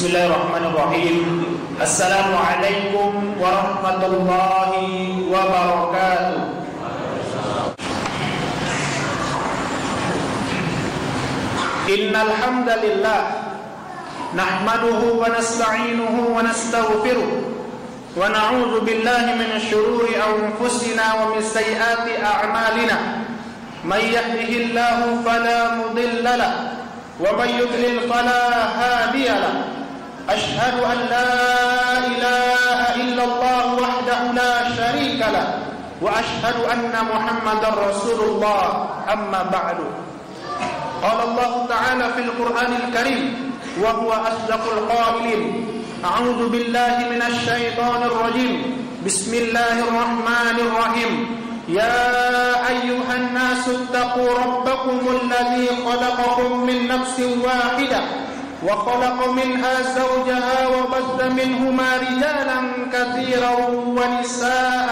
Bismillahirrahmanirrahim. Assalamualaikum warahmatullahi wabarakatuh. Innal hamdalillah nahmaduhu wa nasta'inuhu wa nastaghfiruh wa na'udzu billahi min shururi anfusina wa min sayyiati a'malina. May yahdihillahu fala mudilla lahu wa may yudlil fala hadiya lahu. Ashhadu an la ilaha illallah wahdahu la syarika lahu wa ashhadu anna Muhammadar Rasulullah. Amma ba'du. Qala Allah Ta'ala fil Qur'anil Karim wa huwa asdaqul qailin. A'udzu billahi minasy syaithanir rajim. Bismillahirrahmanirrahim. Ya ayyuhan nasu ittaqu rabbakumul ladzi khalaqakum min nafsin wahidah وخلق منها زوجها وبث منهما رجالا كثيرا ونساء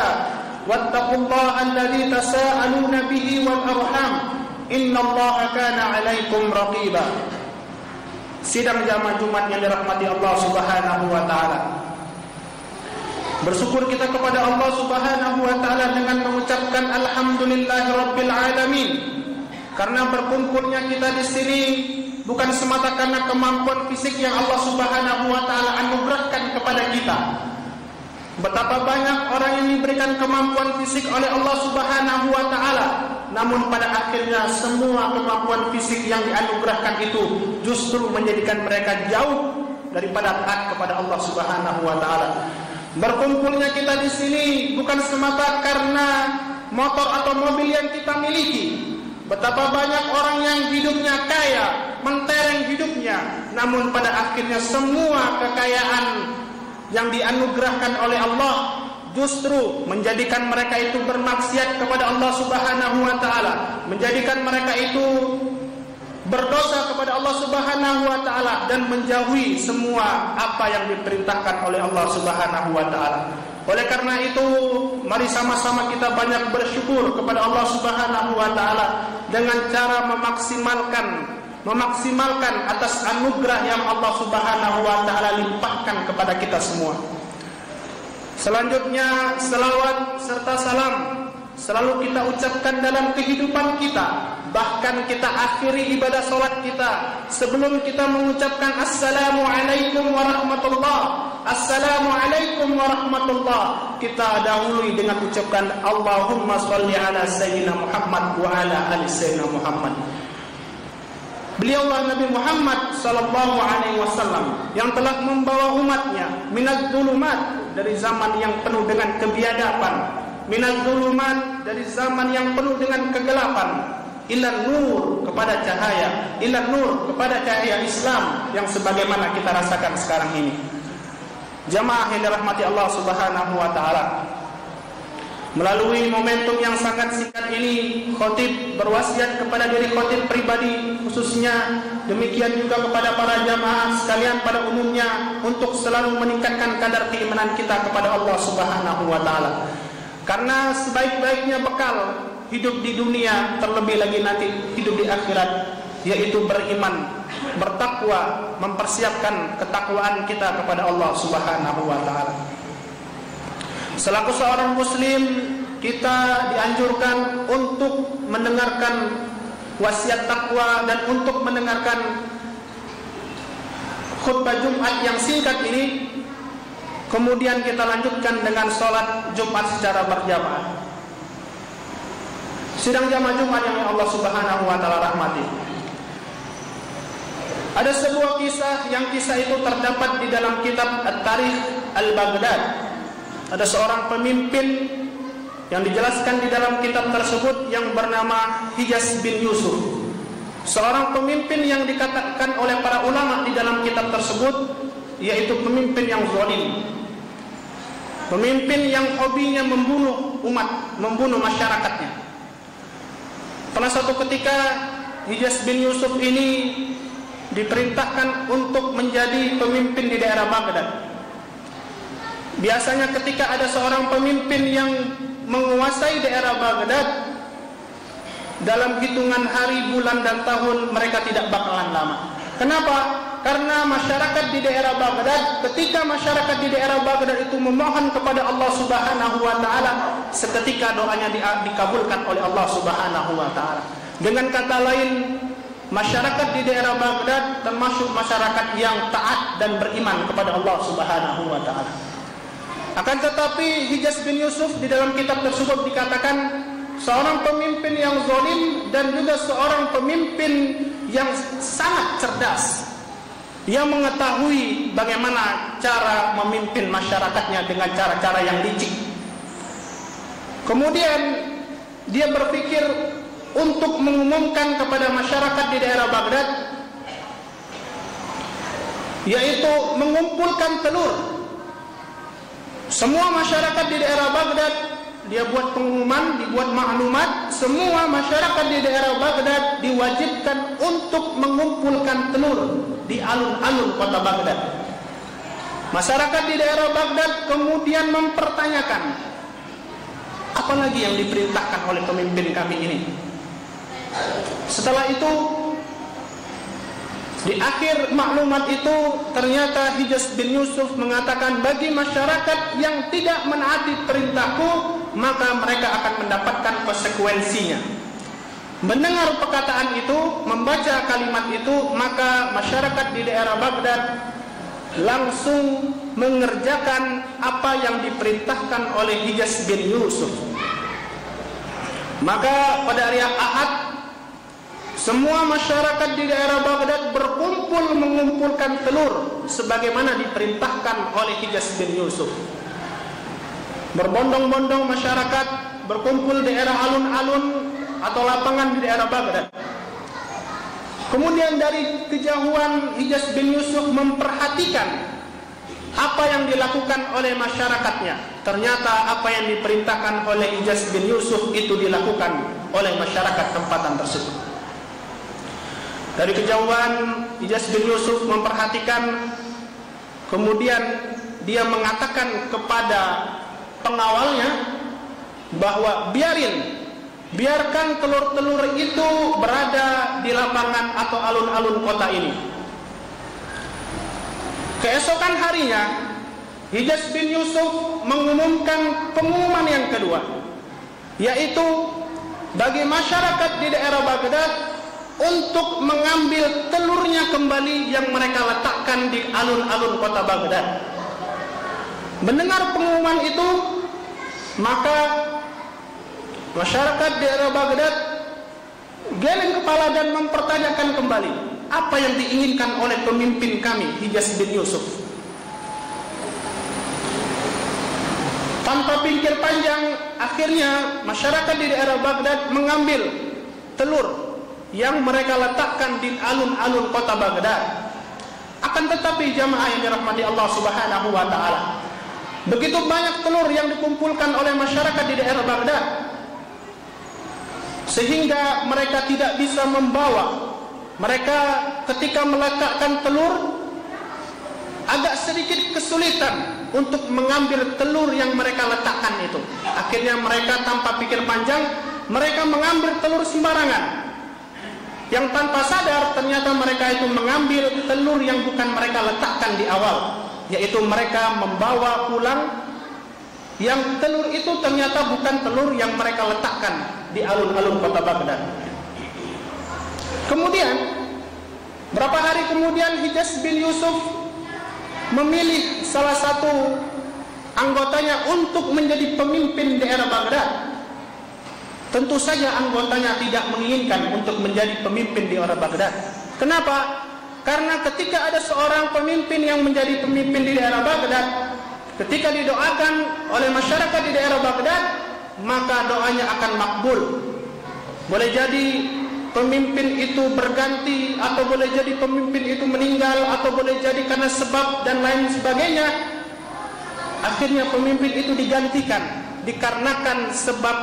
واتقوا الله الذي تساءلون به والأرحام إن الله كان عليكم رقيبا. Sidang jamaah Jumat yang dirahmati Allah Subhanahu wa taala. Bersyukur kita kepada Allah Subhanahu wa taala dengan mengucapkan alhamdulillahirabbil alamin. Karena berkumpulnya kita di sini bukan semata karena kemampuan fisik yang Allah Subhanahu wa taala anugerahkan kepada kita. Betapa banyak orang yang diberikan kemampuan fisik oleh Allah Subhanahu wa taala, namun pada akhirnya semua kemampuan fisik yang dianugerahkan itu justru menjadikan mereka jauh daripada taat kepada Allah Subhanahu wa taala. Berkumpulnya kita di sini bukan semata karena motor atau mobil yang kita miliki. Betapa banyak orang yang hidupnya kaya, mentereng hidupnya, namun pada akhirnya semua kekayaan yang dianugerahkan oleh Allah justru menjadikan mereka itu bermaksiat kepada Allah Subhanahu wa taala, menjadikan mereka itu berdosa kepada Allah Subhanahu wa taala dan menjauhi semua apa yang diperintahkan oleh Allah Subhanahu wa taala. Oleh karena itu, mari sama-sama kita banyak bersyukur kepada Allah Subhanahu wa taala dengan cara memaksimalkan atas anugerah yang Allah Subhanahu wa taala limpahkan kepada kita semua. Selanjutnya, selawat serta salam selalu kita ucapkan dalam kehidupan kita. Bahkan kita akhiri ibadah salat kita sebelum kita mengucapkan Assalamualaikum warahmatullah. Assalamualaikum warahmatullah. Kita dahului dengan ucapkan Allahumma sholli ala sayyidina Muhammad wa ala ali sayyidina Muhammad. Beliaulah Nabi Muhammad sallallahu alaihi wasallam yang telah membawa umatnya minaz zulumat, dari zaman yang penuh dengan kebiadaban, minaz zulumat, dari zaman yang penuh dengan kegelapan, ilan nur, kepada cahaya, ilan nur, kepada cahaya Islam yang sebagaimana kita rasakan sekarang ini. Jamaah yang dirahmati Allah Subhanahu wa taala, melalui momentum yang sangat singkat ini, khotib berwasiat kepada diri khotib pribadi khususnya, demikian juga kepada para jamaah sekalian pada umumnya, untuk selalu meningkatkan kadar keimanan kita kepada Allah Subhanahu wa taala. Karena sebaik-baiknya bekal hidup di dunia, terlebih lagi nanti hidup di akhirat, yaitu beriman, bertakwa, mempersiapkan ketakwaan kita kepada Allah Subhanahu wa taala. Selaku seorang muslim, kita dianjurkan untuk mendengarkan wasiat takwa dan untuk mendengarkan khutbah Jumat yang singkat ini. Kemudian kita lanjutkan dengan sholat Jumat secara berjamaah. Sidang jamaah Jumat yang Allah Subhanahu wa taala rahmati. Ada sebuah kisah yang kisah itu terdapat di dalam kitab At-Tarikh Al-Baghdad. Ada seorang pemimpin yang dijelaskan di dalam kitab tersebut yang bernama Hijaz bin Yusuf. Seorang pemimpin yang dikatakan oleh para ulama di dalam kitab tersebut yaitu pemimpin yang zalim. Pemimpin yang hobinya membunuh umat, membunuh masyarakatnya. Pada suatu ketika Hijaz bin Yusuf ini diperintahkan untuk menjadi pemimpin di daerah Baghdad. Biasanya ketika ada seorang pemimpin yang menguasai daerah Baghdad, dalam hitungan hari, bulan, dan tahun mereka tidak bakalan lama. Kenapa? karena masyarakat di daerah Baghdad, ketika masyarakat di daerah Baghdad itu memohon kepada Allah Subhanahu wa taala, seketika doanya dikabulkan oleh Allah Subhanahu wa taala. Dengan kata lain, masyarakat di daerah Baghdad termasuk masyarakat yang taat dan beriman kepada Allah Subhanahu wa taala. Akan tetapi Hijaz bin Yusuf di dalam kitab tersebut dikatakan seorang pemimpin yang zalim dan juga seorang pemimpin yang sangat cerdas. Dia mengetahui bagaimana cara memimpin masyarakatnya dengan cara-cara yang licik. Kemudian dia berpikir untuk mengumumkan kepada masyarakat di daerah Baghdad, yaitu mengumpulkan telur. Semua masyarakat di daerah Baghdad, dia buat pengumuman, dibuat maklumat, semua masyarakat di daerah Baghdad diwajibkan untuk mengumpulkan telur di alun-alun kota Baghdad. Masyarakat di daerah Baghdad kemudian mempertanyakan, apa lagi yang diperintahkan oleh pemimpin kami ini? Setelah itu, di akhir maklumat itu ternyata Hijaz bin Yusuf mengatakan, bagi masyarakat yang tidak menaati perintahku, maka mereka akan mendapatkan konsekuensinya. Mendengar perkataan itu, membaca kalimat itu, maka masyarakat di daerah Baghdad langsung mengerjakan apa yang diperintahkan oleh Hijaz bin Yusuf. Maka pada hari Ahad, semua masyarakat di daerah Baghdad berkumpul mengumpulkan telur sebagaimana diperintahkan oleh Hijaz bin Yusuf. Berbondong-bondong masyarakat berkumpul di daerah alun-alun atau lapangan di daerah Baghdad. Kemudian dari kejauhan Hijaz bin Yusuf memperhatikan apa yang dilakukan oleh masyarakatnya. Ternyata apa yang diperintahkan oleh Hijaz bin Yusuf itu dilakukan oleh masyarakat tempatan tersebut. Dari kejauhan Hijaz bin Yusuf memperhatikan, kemudian dia mengatakan kepada pengawalnya bahwa biarkan telur-telur itu berada di lapangan atau alun-alun kota ini. Keesokan harinya Hijaz bin Yusuf mengumumkan pengumuman yang kedua, yaitu bagi masyarakat di daerah Baghdad untuk mengambil telurnya kembali yang mereka letakkan di alun-alun kota Baghdad. Mendengar pengumuman itu, maka masyarakat daerah Baghdad geleng kepala dan mempertanyakan kembali apa yang diinginkan oleh pemimpin kami, Hijaz bin Yusuf. Tanpa pikir panjang, akhirnya masyarakat di daerah Baghdad mengambil telur yang mereka letakkan di alun-alun kota Baghdad. Akan tetapi jamaah yang dirahmati Allah Subhanahu wa taala, begitu banyak telur yang dikumpulkan oleh masyarakat di daerah Baghdad, sehingga mereka tidak bisa membawa. Mereka ketika meletakkan telur agak sedikit kesulitan untuk mengambil telur yang mereka letakkan itu. Akhirnya mereka tanpa pikir panjang, mereka mengambil telur sembarangan. Yang tanpa sadar ternyata mereka itu mengambil telur yang bukan mereka letakkan di awal, yaitu mereka membawa pulang yang telur itu ternyata bukan telur yang mereka letakkan di alun-alun kota Baghdad. Kemudian berapa hari kemudian Hijaz bin Yusuf memilih salah satu anggotanya untuk menjadi pemimpin daerah Baghdad. Tentu saja anggotanya tidak menginginkan untuk menjadi pemimpin di daerah Baghdad. Kenapa? Karena ketika ada seorang pemimpin yang menjadi pemimpin di daerah Baghdad, ketika didoakan oleh masyarakat di daerah Baghdad, maka doanya akan makbul. Boleh jadi pemimpin itu berganti, atau boleh jadi pemimpin itu meninggal, atau boleh jadi karena sebab dan lain sebagainya. Akhirnya pemimpin itu digantikan dikarenakan sebab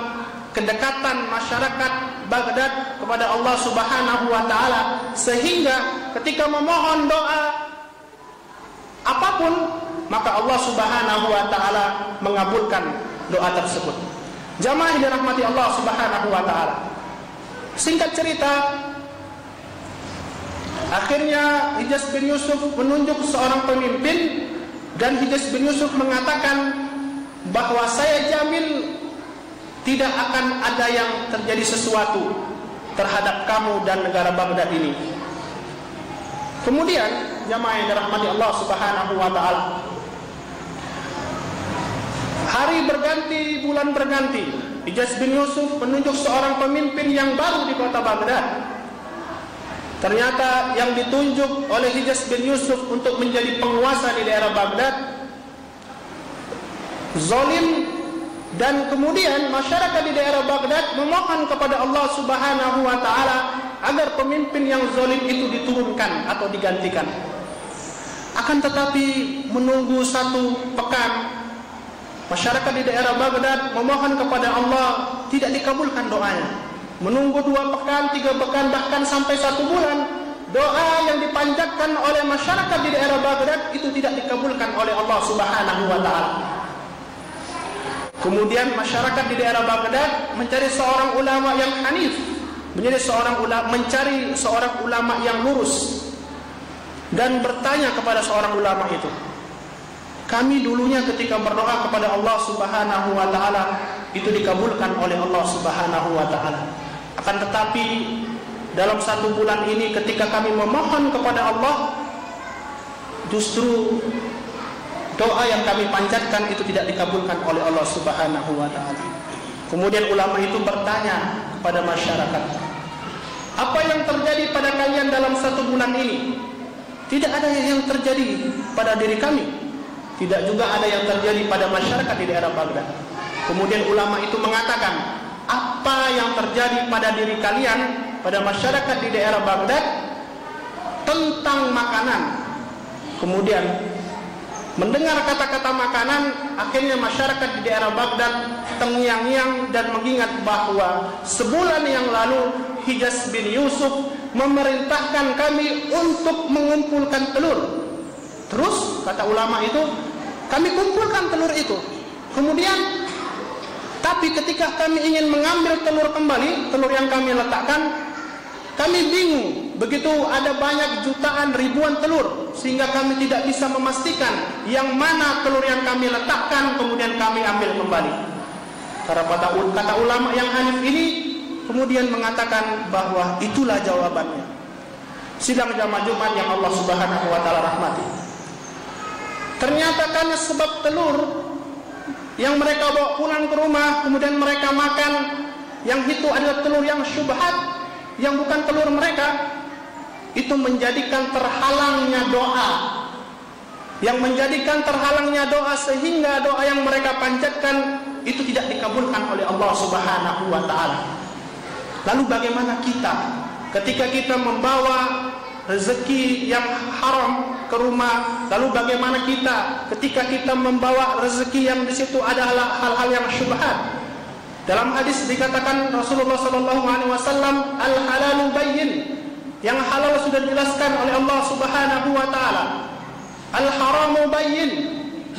kedekatan masyarakat Baghdad kepada Allah Subhanahu wa taala, sehingga ketika memohon doa apapun, maka Allah Subhanahu wa taala mengabulkan doa tersebut. Jamaah yang dirahmati Allah Subhanahu wa taala, singkat cerita, Akhirnya Hijaz bin Yusuf menunjuk seorang pemimpin, dan Hijaz bin Yusuf mengatakan bahwa saya jamin tidak akan ada yang terjadi sesuatu terhadap kamu dan negara Baghdad ini. Kemudian jamaah yang dirahmati Allah Subhanahu wa taala, hari berganti, bulan berganti, Hijaz bin Yusuf menunjuk seorang pemimpin yang baru di kota Baghdad. Ternyata yang ditunjuk oleh Hijaz bin Yusuf untuk menjadi penguasa di daerah Baghdad zalim, dan kemudian masyarakat di daerah Baghdad memohon kepada Allah Subhanahu wa taala agar pemimpin yang zalim itu diturunkan atau digantikan. Akan tetapi menunggu 1 pekan, masyarakat di daerah Baghdad memohon kepada Allah, tidak dikabulkan doanya. Menunggu 2 pekan, 3 pekan, bahkan sampai 1 bulan, doa yang dipanjatkan oleh masyarakat di daerah Baghdad itu tidak dikabulkan oleh Allah Subhanahu wa taala. Kemudian masyarakat di daerah Baghdad mencari seorang ulama yang hanif, mencari seorang ulama yang lurus, dan bertanya kepada seorang ulama itu, kami dulunya ketika berdoa kepada Allah Subhanahu wa taala itu dikabulkan oleh Allah Subhanahu wa taala. Akan tetapi dalam 1 bulan ini ketika kami memohon kepada Allah, justru doa yang kami panjatkan itu tidak dikabulkan oleh Allah Subhanahu wa taala. Kemudian ulama itu bertanya kepada masyarakat, apa yang terjadi pada kalian dalam 1 bulan ini? Tidak ada yang terjadi pada diri kami, tidak juga ada yang terjadi pada masyarakat di daerah Baghdad. Kemudian ulama itu mengatakan, apa yang terjadi pada diri kalian, pada masyarakat di daerah Baghdad tentang makanan. Kemudian mendengar kata-kata makanan, akhirnya masyarakat di daerah Baghdad terngiang-ngiang dan mengingat bahwa sebulan yang lalu Hijaz bin Yusuf memerintahkan kami untuk mengumpulkan telur. Terus kata ulama itu, kami kumpulkan telur itu. Kemudian tapi ketika kami ingin mengambil telur kembali, telur yang kami letakkan, kami bingung. Begitu ada banyak jutaan, ribuan telur, sehingga kami tidak bisa memastikan yang mana telur yang kami letakkan kemudian kami ambil kembali. Karena kata ulama yang hanif ini kemudian mengatakan bahwa itulah jawabannya. Sidang jamaah Jumat yang Allah Subhanahu wa taala rahmati. Ternyata karena sebab telur yang mereka bawa pulang ke rumah, kemudian mereka makan, yang itu adalah telur yang syubhat, yang bukan telur mereka, itu menjadikan terhalangnya doa, yang menjadikan terhalangnya doa sehingga doa yang mereka panjatkan itu tidak dikabulkan oleh Allah Subhanahu wa taala. Lalu bagaimana kita ketika kita membawa rezeki yang haram ke rumah? Lalu bagaimana kita ketika kita membawa rezeki yang di situ adalah hal-hal yang syubhat? Dalam hadis dikatakan Rasulullah sallallahu alaihi wasallam, al-halalu bayyin, yang halal sudah dijelaskan oleh Allah Subhanahu wa taala. Al-haramu bayyin,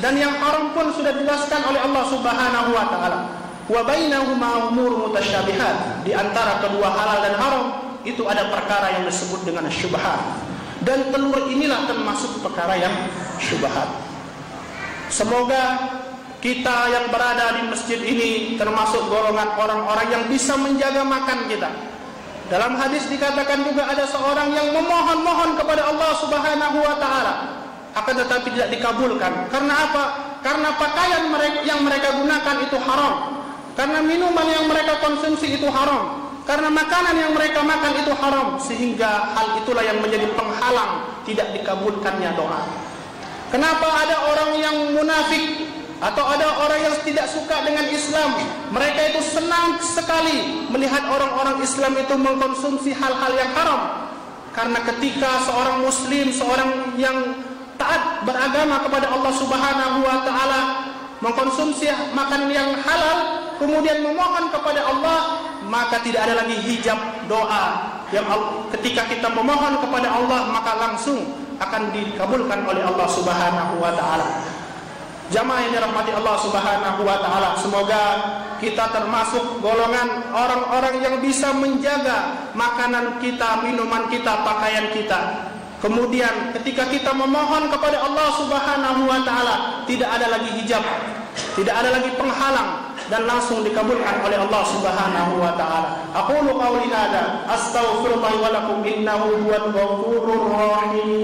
dan yang haram pun sudah dijelaskan oleh Allah Subhanahu wa taala. Wa bainahuma umur mutasyabihat, di antara kedua halal dan haram itu ada perkara yang disebut dengan syubhat, dan telur inilah termasuk perkara yang syubhat. Semoga kita yang berada di masjid ini termasuk golongan orang-orang yang bisa menjaga makan kita. Dalam hadis dikatakan juga ada seorang yang memohon-mohon kepada Allah Subhanahu wa taala, akan tetapi tidak dikabulkan. Karena apa? Karena pakaian yang mereka gunakan itu haram, karena minuman yang mereka konsumsi itu haram, karena makanan yang mereka makan itu haram, sehingga hal itulah yang menjadi penghalang tidak dikabulkannya doa. Kenapa ada orang yang munafik atau ada orang yang tidak suka dengan Islam, mereka itu senang sekali melihat orang-orang Islam itu mengkonsumsi hal-hal yang haram? Karena ketika seorang muslim, seorang yang taat beragama kepada Allah Subhanahu wa taala mengkonsumsi makanan yang halal, kemudian memohon kepada Allah, maka tidak ada lagi hijab doa yang ketika kita memohon kepada Allah maka langsung akan dikabulkan oleh Allah Subhanahu wa taala. Jamaah yang dirahmati Allah Subhanahu wa taala, semoga kita termasuk golongan orang-orang yang bisa menjaga makanan kita, minuman kita, pakaian kita. Kemudian ketika kita memohon kepada Allah Subhanahu wa taala, tidak ada lagi hijab, tidak ada lagi penghalang, dan langsung dikabulkan oleh Allah Subhanahu wa taala. Aqulu qawli hadza astaghfirullah wa lakum innahu huwal ghafurur rahim.